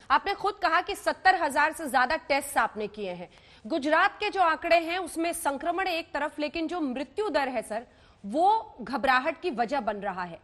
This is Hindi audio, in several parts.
आपने खुद कहा कि 70,000 से ज्यादा टेस्ट आपने किए हैं। गुजरात के जो आंकड़े हैं उसमें संक्रमण एक तरफ, लेकिन जो मृत्यु दर है सर, वो घबराहट की वजह बन रहा है।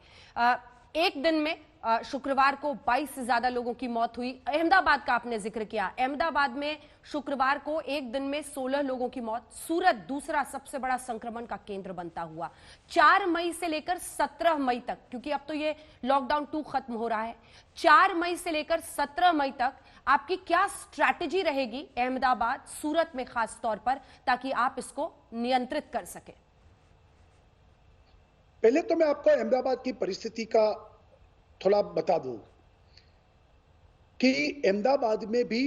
एक दिन में शुक्रवार को 22 से ज्यादा लोगों की मौत हुई। अहमदाबाद का आपने जिक्र किया, अहमदाबाद में शुक्रवार को एक दिन में 16 लोगों की मौत। सूरत दूसरा सबसे बड़ा संक्रमण का केंद्र बनता हुआ 4 मई से लेकर 17 मई तक, क्योंकि अब तो ये लॉकडाउन 2 खत्म हो रहा है, 4 मई से लेकर 17 मई तक आपकी क्या स्ट्रैटेजी रहेगी अहमदाबाद, सूरत में खास तौर पर, ताकि आप इसको नियंत्रित कर सके? पहले तो मैं आपको अहमदाबाद की परिस्थिति का थोड़ा बता दूं कि अहमदाबाद में भी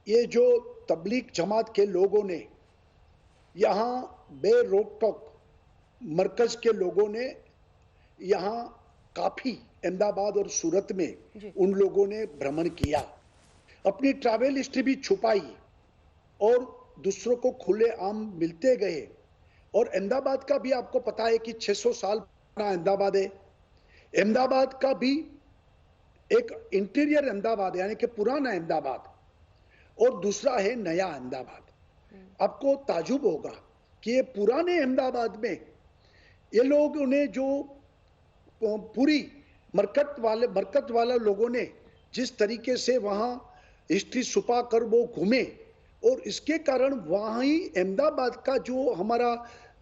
ये जो तबलीग जमात के लोगों ने यहां बेरोक टोक, मरकज के लोगों ने यहां काफी अहमदाबाद और सूरत में उन लोगों ने भ्रमण किया, अपनी ट्रैवल हिस्ट्री भी छुपाई और दूसरों को खुलेआम मिलते गए। और अहमदाबाद का भी आपको पता है कि 600 साल पुराना अहमदाबाद है। अहमदाबाद का भी एक इंटीरियर अहमदाबाद यानी कि पुराना अहमदाबाद, और दूसरा है नया अहमदाबाद। आपको ताजुब होगा कि ये पुराने अहमदाबाद में ये लोग, उन्हें जो पूरी मरकत वाले लोगों ने जिस तरीके से वहां हिस्ट्री छुपा कर वो घूमे, और इसके कारण वहां ही अहमदाबाद का जो हमारा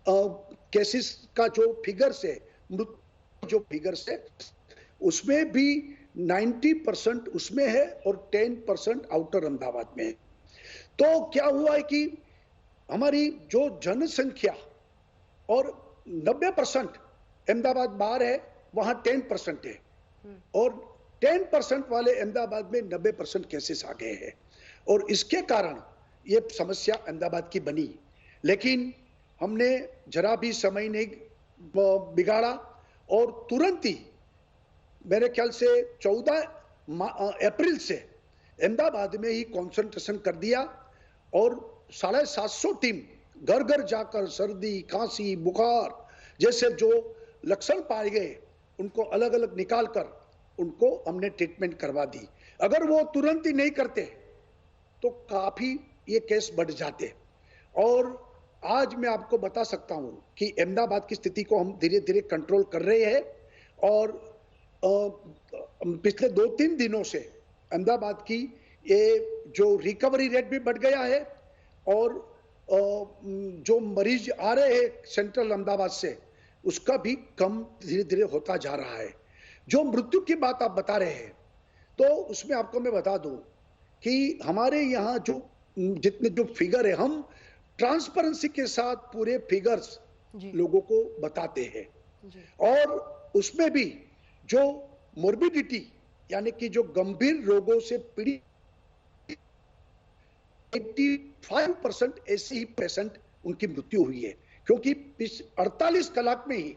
केसेस का जो फिगर्स है, जो फिगर्स है, उसमें भी 90% उसमें है और 10% आउटर अहमदाबाद में है। तो क्या हुआ है कि हमारी जो जनसंख्या और 90% अहमदाबाद बाहर है, वहां 10% है, और 10% वाले अहमदाबाद में 90% केसेस आ गए हैं, और इसके कारण ये समस्या अहमदाबाद की बनी। लेकिन हमने जरा भी समय नहीं बिगाड़ा और तुरंत ही, मेरे ख्याल से 14 अप्रैल से अहमदाबाद में ही कंसंट्रेशन कर दिया, और 750 टीम घर घर जाकर सर्दी, खांसी, बुखार जैसे जो लक्षण पाए गए उनको अलग अलग निकाल कर उनको हमने ट्रीटमेंट करवा दी। अगर वो तुरंत ही नहीं करते तो काफी ये केस बढ़ जाते। और आज मैं आपको बता सकता हूं कि अहमदाबाद की स्थिति को हम धीरे धीरे कंट्रोल कर रहे हैं, और पिछले 2-3 दिनों से अहमदाबाद की ये जो रिकवरी रेट भी बढ़ गया है, और जो मरीज आ रहे हैं सेंट्रल अहमदाबाद से उसका भी कम धीरे धीरे होता जा रहा है। जो मृत्यु की बात आप बता रहे हैं, तो उसमें आपको मैं बता दूं कि हमारे यहाँ जो जितने जो फिगर है, हम ट्रांसपेरेंसी के साथ पूरे फिगर्स लोगों को बताते हैं, और उसमें भी जो मोर्बिडिटी यानी कि जो गंभीर रोगों से पीड़ित 85% ऐसे ही पेशेंट उनकी मृत्यु हुई है, क्योंकि 48 कलाक में ही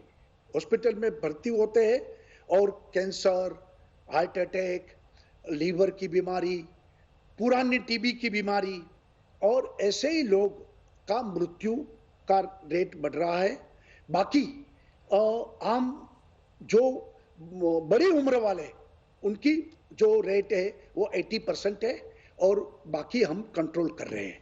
हॉस्पिटल में भर्ती होते हैं, और कैंसर, हार्ट अटैक, लीवर की बीमारी, पुरानी टीबी की बीमारी, और ऐसे ही लोग का मृत्यु का रेट बढ़ रहा है। बाकी आम जो बड़ी उम्र वाले, उनकी जो रेट है वो 80% है, और बाकी हम कंट्रोल कर रहे हैं।